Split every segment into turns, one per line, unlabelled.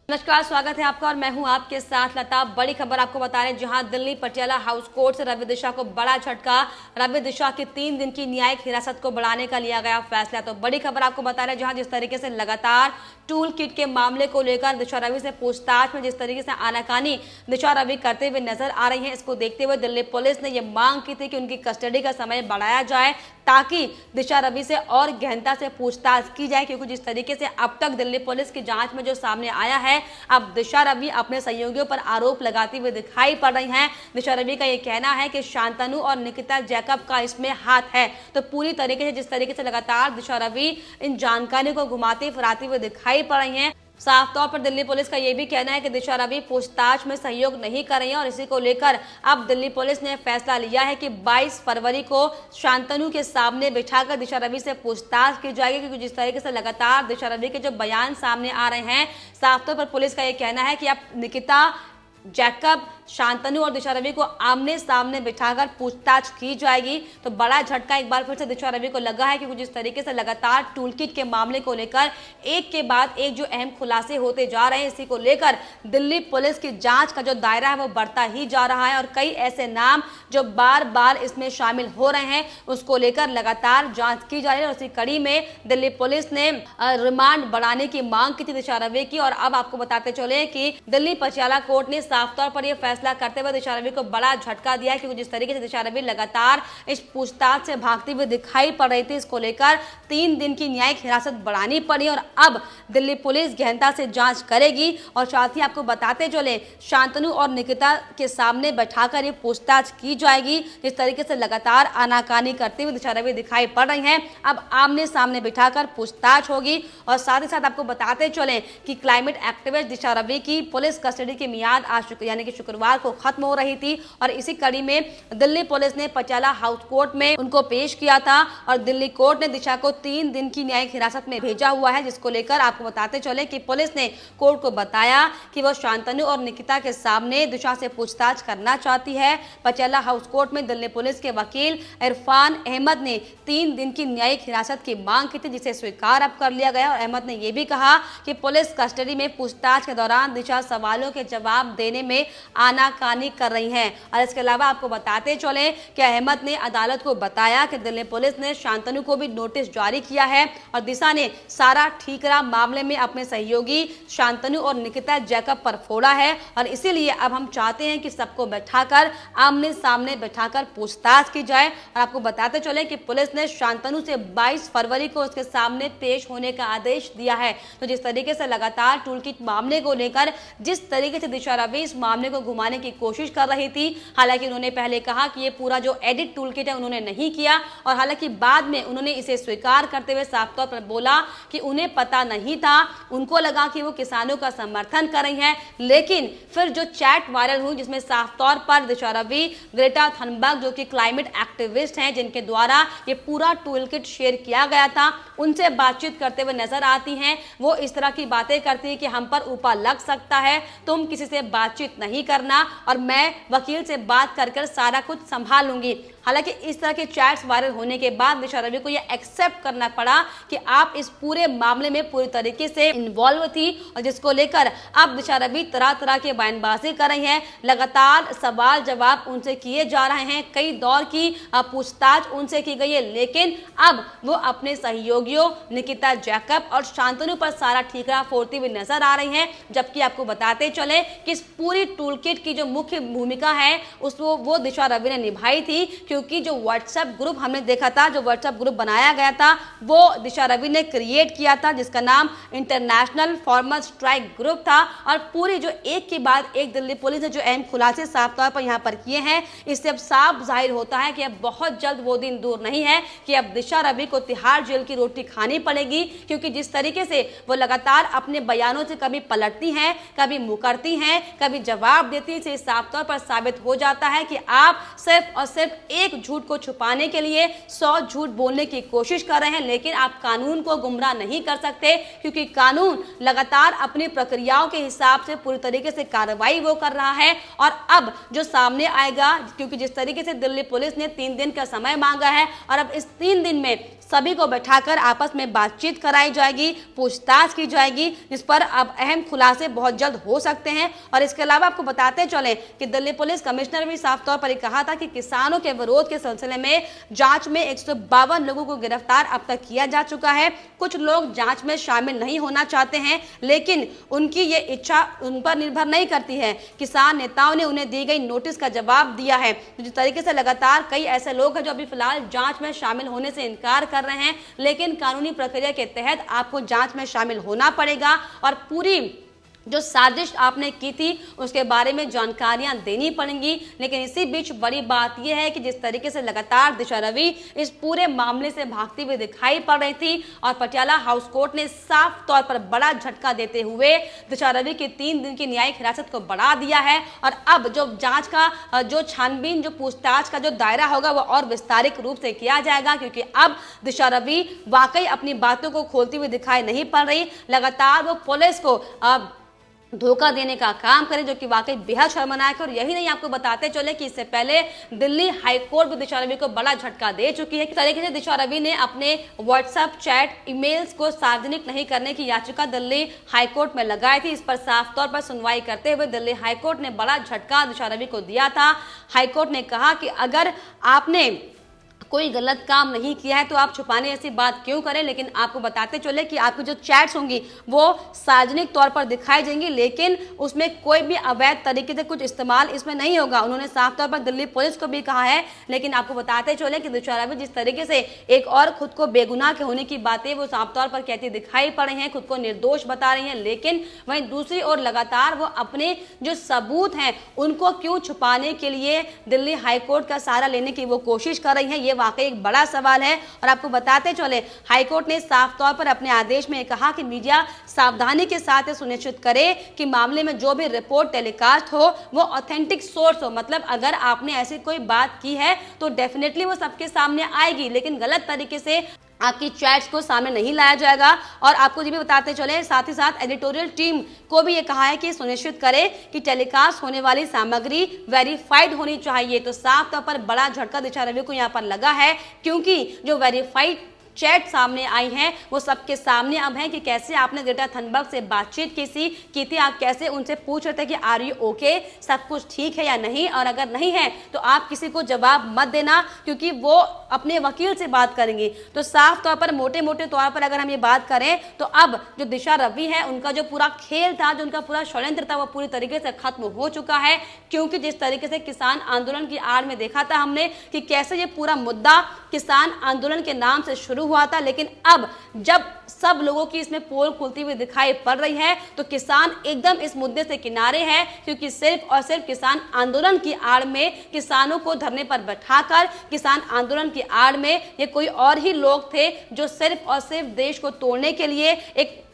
नमस्कार, स्वागत है आपका और मैं हूं आपके साथ लता। बड़ी खबर आपको बता रहे हैं, जहां दिल्ली पटियाला हाउस कोर्ट से रवि दिशा को बड़ा झटका। रवि दिशा की 3 दिन की न्यायिक हिरासत को बढ़ाने का लिया गया फैसला। तो बड़ी खबर आपको बता रहे हैं, जहां जिस तरीके से लगातार टूल किट के मामले को लेकर दिशा रवि से पूछताछ में जिस तरीके से आनाकानी दिशा रवि करते हुए नजर आ रही है, इसको देखते हुए दिल्ली पुलिस ने यह मांग की थी कि उनकी कस्टडी का समय बढ़ाया जाए ताकि दिशा रवि से और गहनता से पूछताछ की जाए। क्योंकि जिस तरीके से अब तक दिल्ली पुलिस की जांच में जो सामने आया है, अब दिशा रवि अपने सहयोगियों पर आरोप लगाती हुए दिखाई पड़ रही हैं। दिशा रवि का ये कहना है कि शांतनु और निकिता जैकब का इसमें हाथ है। तो पूरी तरीके से जिस तरीके से लगातार दिशा रवि इन जानकारी को घुमाती फिराती हुए दिखाई पड़ रही हैं, साफ तौर पर दिल्ली पुलिस का यह भी कहना है कि दिशा रवि पूछताछ में सहयोग नहीं कर रही है। और इसी को लेकर अब दिल्ली पुलिस ने फैसला लिया है कि 22 फरवरी को शांतनु के सामने बिठाकर दिशा रवि से पूछताछ की जाएगी। क्योंकि जिस तरीके से लगातार दिशा रवि के जो बयान सामने आ रहे हैं, साफ तौर पर पुलिस का यह कहना है कि अब निकिता जैकब, शांतनु और दिशा रवि को आमने सामने बिठाकर पूछताछ की जाएगी। तो बड़ा झटका एक बार फिर से दिशा रवि को लगा है, क्योंकि जिस तरीके से लगातार टूलकिट के मामले को लेकर एक के बाद एक जो अहम खुलासे होते जा रहे हैं, इसी को लेकर दिल्ली पुलिस की जांच का जो दायरा है वो बढ़ता ही जा रहा है। और कई ऐसे नाम जो बार बार इसमें शामिल हो रहे हैं, उसको लेकर लगातार जांच की जा रही है। और उसी कड़ी में दिल्ली पुलिस ने रिमांड बढ़ाने की मांग की थी दिशा रवि की। और अब आपको बताते चले कि दिल्ली पटियाला कोर्ट ने साफ तौर पर यह फैसला करते हुए दिशा रवि को बड़ा झटका दिया है। क्योंकि जिस तरीके से दिशा रवि लगातार इस पूछताछ से भागती हुई दिखाई पड़ रही थी, इसको लेकर 3 दिन की न्यायिक हिरासत बढ़ानी पड़ी। और अब दिल्ली पुलिस गहनता से जांच करेगी। और साथ ही आपको बताते चले, शांतनु और निकिता के सामने बैठाकर ये पूछताछ की जाएगी। जिस तरीके से लगातार आनाकानी करते हुए दिशा रवि दिखाई पड़ रही हैं, अब आमने सामने बिठाकर पूछताछ होगी। और साथ ही साथ आपको बताते चले कि क्लाइमेट एक्टिविस्ट दिशा रवि की पुलिस कस्टडी की मियाद आज यानी कि शुक्रवार को खत्म हो रही थी। और इसी कड़ी में दिल्ली पुलिस ने पटियाला हाउस कोर्ट में उनको पेश किया था। और दिल्ली कोर्ट ने दिशा को 3 दिन की न्यायिक हिरासत में भेजा हुआ है। जिसको लेकर आपको बताते चले कि पुलिस ने कोर्ट को बताया कि वह शांतनु और निकिता के सामने दिशा से पूछताछ करना चाहती है। पटियाला हाउस कोर्ट में दिल्ली पुलिस के वकील इरफान अहमद ने 3 दिन की न्यायिक हिरासत की मांग की थी, जिसे स्वीकार अब कर लिया गया। और अहमद ने यह भी कहा कि पुलिस कस्टडी में पूछताछ के दौरान दिशा सवालों के जवाब देने में आनाकानी कर रही हैं। और इसके अलावा आपको बताते चले कि अहमद ने अदालत को बताया कि दिल्ली पुलिस ने शांतनु को भी नोटिस जारी किया है। और दिशा ने सारा ठीकरा मामले में अपने सहयोगी शांतनु और निकिता जैकब पर फोड़ा है। और इसीलिए अब हम चाहते हैं कि सबको बैठाकर आमने सामने बैठाकर पूछताछ की जाए। और आपको बताते चले कि पुलिस ने शांतनु से 22 फरवरी को उसके सामने पेश होने का आदेश दिया है। तो जिस तरीके से लगातार टूलकिट मामले को लेकर जिस तरीके से दिशा रवि इस मामले को घुमाने की कोशिश कर रही थी, हालांकि उन्होंने पहले कहा कि ये पूरा जो एडिट टूलकिट है उन्होंने नहीं किया। और हालांकि बाद में उन्होंने इसे स्वीकार करते हुए साफ तौर पर बोला कि उन्हें पता नहीं था, उनको लगा कि वो किसानों का समर्थन कर रही हैं। लेकिन फिर जो चैट वायरल हुई, जिसमें साफ तौर पर दिशा रवि ग्रेटा थनबर्ग जो कि क्लाइमेट एक्टिविस्ट हैं, जिनके द्वारा ये पूरा टूलकिट शेयर किया गया था, उनसे बातचीत करते हुए नजर आती हैं। वो इस तरह की बातें करती है कि हम पर ऊपर लग सकता है, तुम किसी से बातचीत नहीं करना और मैं वकील से बात कर सारा कुछ संभाल लूंगी। हालांकि इस तरह के चैट्स वायरल होने के बाद दिशा रवि को यह एक्सेप्ट करना पड़ा कि आप इस पूरे मामले में पूरी तरीके से इन्वॉल्व थी। और जिसको लेकर अब दिशा रवि तरह तरह के बयानबाजी कर रही हैं। लगातार सवाल जवाब उनसे किए जा रहे हैं, कई दौर की पूछताछ उनसे की गई है। लेकिन अब वो अपने सहयोगियों निकिता जैकब और शांतनु पर सारा ठीकरा फोड़ती हुई नजर आ रही हैं। जबकि आपको बताते चले कि इस पूरी टूलकिट की जो मुख्य भूमिका है उसको वो दिशा रवि ने निभाई थी। क्योंकि जो व्हाट्सएप ग्रुप हमने देखा था, जो व्हाट्सएप ग्रुप बनाया गया था, वो दिशा रवि ने क्रिएट किया था, जिसका नाम इंटरनेशनल फार्मर स्ट्राइक ग्रुप था। और पूरी जो एक के बाद एक दिल्ली पुलिस ने जो अहम खुलासे साफ तौर पर यहाँ पर किए हैं, इससे अब साफ जाहिर होता है कि अब बहुत जल्द वो दिन दूर नहीं है कि अब दिशा रवि को तिहाड़ जेल की रोटी खानी पड़ेगी। क्योंकि जिस तरीके से वो लगातार अपने बयानों से कभी पलटती हैं, कभी मुकरती हैं, कभी जवाब देती साबिती से साफ तौर पर साबित हो जाता है कि आप सिर्फ और सिर्फ एक झूठ को छुपाने के लिए 100 झूठ बोलने की कोशिश कर रहे हैं, लेकिन आप कानून को गुमराह नहीं कर सकते, क्योंकि कानून लगातार अपनी प्रक्रियाओं के हिसाब से पूरी तरीके से कार्रवाई वो कर रहा है। और अब जो सामने आएगा, क्योंकि जिस तरीके से दिल्ली पुलिस ने 3 दिन का समय मांगा है और अब इस 3 दिन में सभी को बैठाकर आपस में बातचीत कराई जाएगी, पूछताछ की जाएगी, जिस पर अब अहम खुलासे बहुत जल्द हो सकते हैं। और इसके अलावा आपको बताते चलें कि दिल्ली पुलिस कमिश्नर भी साफ तौर पर कहा था कि किसानों के विरोध के सिलसिले में जांच में 152 लोगों को गिरफ्तार अब तक किया जा चुका है। कुछ लोग जांच में शामिल नहीं होना चाहते हैं, लेकिन उनकी ये इच्छा उन पर निर्भर नहीं करती है। किसान नेताओं ने उन्हें दी गई नोटिस का जवाब दिया है। जिस तरीके से लगातार कई ऐसे लोग हैं जो अभी फिलहाल जांच में शामिल होने से इनकार कर रहे हैं, लेकिन कानूनी प्रक्रिया के तहत आपको जांच में शामिल होना पड़ेगा और पूरी जो साजिश आपने की थी उसके बारे में जानकारियां देनी पड़ेंगी। लेकिन इसी बीच बड़ी बात यह है कि जिस तरीके से लगातार दिशा रवि इस पूरे मामले से भागती हुई दिखाई पड़ रही थी और पटियाला हाउस कोर्ट ने साफ तौर पर बड़ा झटका देते हुए दिशा रवि की 3 दिन की न्यायिक हिरासत को बढ़ा दिया है। और अब जो जांच का जो छानबीन, जो पूछताछ का जो दायरा होगा वो और विस्तारित रूप से किया जाएगा, क्योंकि अब दिशा रवि वाकई अपनी बातों को खोलती हुई दिखाई नहीं पड़ रही। लगातार वो पुलिस को धोखा देने का काम करें, जो कि वाकई बेहद शर्मनाक है। और यही नहीं, आपको बताते चले कि इससे पहले दिल्ली हाईकोर्ट भी दिशा रवि को बड़ा झटका दे चुकी है। इस तरीके से दिशा रवि ने अपने व्हाट्सएप चैट, ईमेल्स को सार्वजनिक नहीं करने की याचिका दिल्ली हाईकोर्ट में लगाई थी। इस पर साफ तौर पर सुनवाई करते हुए दिल्ली हाईकोर्ट ने बड़ा झटका दिशा रवि को दिया था। हाईकोर्ट ने कहा कि अगर आपने कोई गलत काम नहीं किया है तो आप छुपाने ऐसी बात क्यों करें। लेकिन आपको बताते चले कि आपकी जो चैट्स होंगी वो सार्वजनिक तौर पर दिखाई जाएंगी, लेकिन उसमें कोई भी अवैध तरीके से कुछ इस्तेमाल इसमें नहीं होगा। उन्होंने साफ तौर पर दिल्ली पुलिस को भी कहा है। लेकिन आपको बताते चले कि दिशा रवि जिस तरीके से एक और खुद को बेगुनाह के होने की बातें वो साफ तौर पर कहती दिखाई पड़ रही हैं, खुद को निर्दोष बता रही हैं, लेकिन वहीं दूसरी ओर लगातार वो अपने जो सबूत हैं उनको क्यों छुपाने के लिए दिल्ली हाईकोर्ट का सहारा लेने की वो कोशिश कर रही हैं, ये वाकई एक बड़ा सवाल है। और आपको बताते चले हाईकोर्ट ने साफ तौर पर अपने आदेश में कहा कि मीडिया सावधानी के साथ सुनिश्चित करे कि मामले में जो भी रिपोर्ट टेलीकास्ट हो वो ऑथेंटिक सोर्स हो। मतलब अगर आपने ऐसी कोई बात की है तो डेफिनेटली वो सबके सामने आएगी, लेकिन गलत तरीके से आपकी चैट्स को सामने नहीं लाया जाएगा। और आपको ये भी बताते चले, साथ ही साथ एडिटोरियल टीम को भी ये कहा है कि सुनिश्चित करे कि टेलीकास्ट होने वाली सामग्री वेरीफाइड होनी चाहिए। तो साफ तौर पर बड़ा झटका दिशा रवि को यहाँ पर लगा है, क्योंकि जो वेरीफाइड चैट सामने आई हैं वो सबके सामने अब है कि कैसे आपने ग्रेटा थनबर्ग से बातचीत की थी, आप कैसे उनसे पूछ रहे थे कि आर यू ओके, सब कुछ ठीक है या नहीं, और अगर नहीं है तो आप किसी को जवाब मत देना, क्योंकि वो अपने वकील से बात करेंगी। तो साफ तौर पर मोटे मोटे तौर पर अगर हम ये बात करें तो अब जो दिशा रवि है उनका जो पूरा खेल था, जो उनका पूरा षड्यंत्र था, वो पूरी तरीके से खत्म हो चुका है। क्योंकि जिस तरीके से किसान आंदोलन की आड़ में देखा था हमने कि कैसे ये पूरा मुद्दा किसान आंदोलन के नाम से शुरू हुआ था, लेकिन अब जब सब लोगों की इसमें पोल खुलती हुई दिखाई पड़ रही है तो किसान एकदम इस मुद्दे से किनारे है, क्योंकि सिर्फ और सिर्फ किसान आंदोलन की आड़ में किसानों को धरने पर बैठाकर किसान आंदोलन की आड़ में ये कोई और ही लोग थे जो सिर्फ और सिर्फ देश को तोड़ने के लिए एक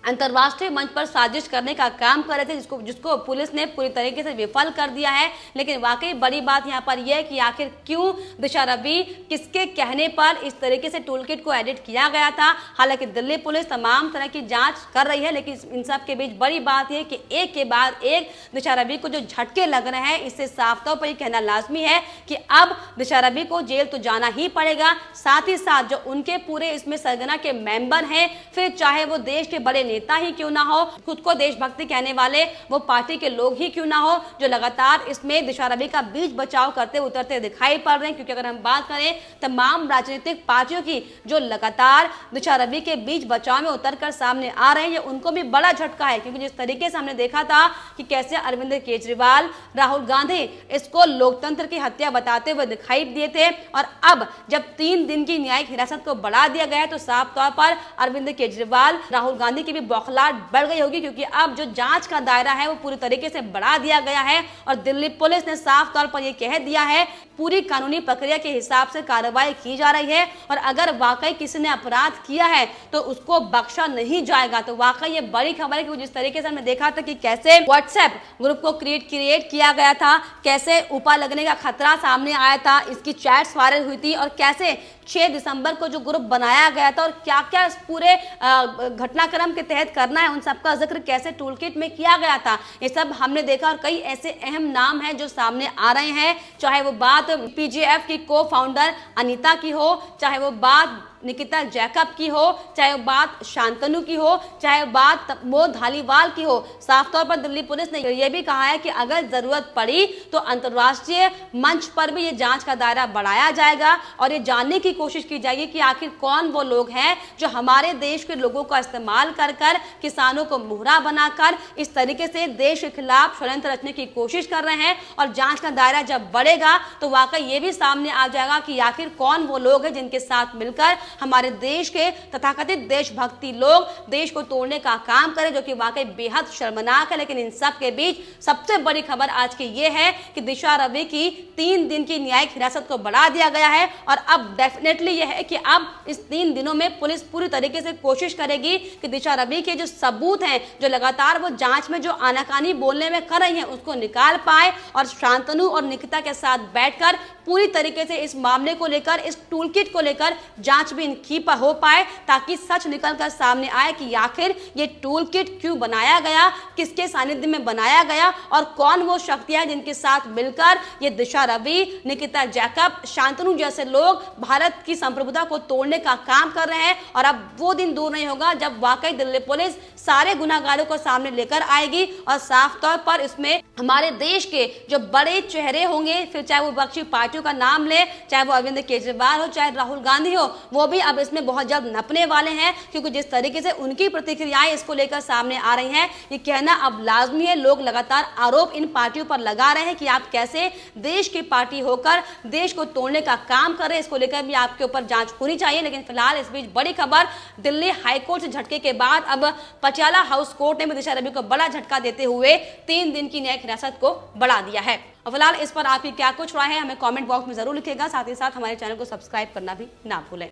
अंतर्राष्ट्रीय मंच पर साजिश करने का काम कर रहे थे, जिसको पुलिस ने पूरी तरीके से विफल कर दिया है। लेकिन वाकई बड़ी बात यहाँ पर यह है कि आखिर क्यों दिशा रवि, किसके कहने पर इस तरीके से टूलकिट को एडिट किया गया था। हालांकि दिल्ली पुलिस तमाम तरह की जांच कर रही है, लेकिन इन सब के बीच बड़ी बात यह कि एक के बाद एक दिशा रवि को जो झटके लग रहे हैं, इससे साफ तौर पर यह कहना लाजमी है कि अब दिशा रवि को जेल तो जाना ही पड़ेगा। साथ ही साथ जो उनके पूरे इसमें सरगना के मेंबर हैं, फिर चाहे वो देश के बड़े नेता ही क्यों ना हो, खुद को देशभक्ति कहने वाले वो पार्टी के लोग ही क्यों ना हो, जो लगातार इसमें दिशा रवि का बीच बचाव करते उतरते दिखाई पड़ रहे हैं। क्योंकि अगर हम बात करें तमाम राजनीतिक पार्टियों की जो लगातार दिशा रवि के बीच बचाव में उतरकर सामने आ रहे हैं, ये उनको भी बड़ा झटका है। क्योंकि जिस तरीके से हमने देखा था कि कैसे अरविंद केजरीवाल, राहुल गांधी इसको लोकतंत्र की हत्या बताते हुए दिखाई दिए थे, और अब जब 3 दिन की न्यायिक हिरासत को बढ़ा दिया गया है तो साफ तौर पर अरविंद केजरीवाल, राहुल गांधी की भी बौखलाहट बढ़ गई होगी, क्योंकि अब जो जांच का दायरा है वो पूरी तरीके से बढ़ा दिया गया है और दिल्ली पुलिस ने साफ तौर पर यह कह दिया है पूरी कानूनी प्रक्रिया के हिसाब से कार्रवाई की जा रही है और अगर वाकई किसी ने अपराध किया है तो उसको बख्शा नहीं जाएगा। तो वाकई ये बड़ी खबर है कि जिस तरीके से हमने देखा था कि कैसे व्हाट्सएप ग्रुप को क्रिएट किया गया था, कैसे ऊपर लगने का खतरा सामने आया था, इसकी चैट्स वायरल हुई थी और कैसे 6 दिसंबर को जो ग्रुप बनाया गया था और क्या क्या इस पूरे घटनाक्रम के तहत करना है उन सबका जिक्र कैसे टूलकिट में किया गया था, ये सब हमने देखा। और कई ऐसे अहम नाम हैं जो सामने आ रहे हैं, चाहे वो बात पीजेएफ की को फाउंडर अनीता की हो, चाहे वो बात निकिता जैकब की हो, चाहे वो बात शांतनु की हो, चाहे वो बात मोद धालीवाल की हो। साफ तौर पर दिल्ली पुलिस ने यह भी कहा है कि अगर जरूरत पड़ी तो अंतर्राष्ट्रीय मंच पर भी ये जांच का दायरा बढ़ाया जाएगा और ये जानने की कोशिश की जाएगी कि आखिर कौन वो लोग हैं जो हमारे देश के लोगों का इस्तेमाल कर कर किसानों को मुहरा बनाकर इस तरीके से देश के खिलाफ षड्यंत्र रचने की कोशिश कर रहे हैं। और जांच का दायरा जब बढ़ेगा तो वाकई ये भी सामने आ जाएगा कि आखिर कौन वो लोग हैं जिनके साथ मिलकर हमारे देश के तथाकथित देशभक्ति लोग देश को तोड़ने का काम करें, जो कि वाकई बेहद शर्मनाक है। लेकिन इन सब के बीच सबसे बड़ी खबर आज की ये है कि दिशा रवि की 3 दिन की न्यायिक हिरासत को बढ़ा दिया गया है और अब डेफिनेटली यह है कि अब इस 3 दिनों में पुलिस पूरी तरीके से कोशिश करेगी कि दिशा रवि के जो सबूत हैं, जो लगातार वो जांच में जो आनाकानी बोलने में कर रही हैं, उसको निकाल पाए और शांतनु और निकिता के साथ बैठकर पूरी तरीके से इस मामले को लेकर, इस टूलकिट को लेकर जांच भी इनकी पर हो पाए, ताकि सच निकलकर सामने आए कि आखिर ये टूलकिट क्यों बनाया गया, किसके सानिध्य में बनाया गया और कौन वो शक्तियां हैं जिनके साथ मिलकर ये दिशा रवि, निकिता जैकब, शांतनु जैसे लोग भारत की संप्रभुता को तोड़ने का काम कर रहे हैं। और अब वो दिन दूर नहीं होगा जब वाकई दिल्ली पुलिस सारे गुनाहगारों को सामने लेकर आएगी और साफ तौर पर इसमें हमारे देश के जो बड़े चेहरे होंगे, फिर चाहे वो विपक्षी पार्टियों का नाम ले, चाहे वो अरविंद केजरीवाल हो, चाहे राहुल गांधी हो, वो भी अब इसमें बहुत जल्द नपने वाले हैं, क्योंकि जिस तरीके से उनकी प्रतिक्रियाएं इसको लेकर सामने आ रही हैं, ये कहना अब लाजमी है। लोग लगातार आरोप इन पार्टियों पर लगा रहे हैं कि आप कैसे देश की पार्टी होकर देश को तोड़ने का काम कर रहे हैं, इसको लेकर भी आपके ऊपर जांच होनी चाहिए। लेकिन फिलहाल इस बीच बड़ी खबर, दिल्ली हाईकोर्ट से झटके के बाद अब पटियाला हाउस कोर्ट ने भी दिशा रवि को बड़ा झटका देते हुए 3 दिन की न्यायिक हिरासत को बढ़ा दिया है। और फिलहाल इस पर आपकी क्या कुछ राय है हमें कमेंट बॉक्स में जरूर लिखिएगा, साथ ही साथ हमारे चैनल को सब्सक्राइब करना भी ना भूलें।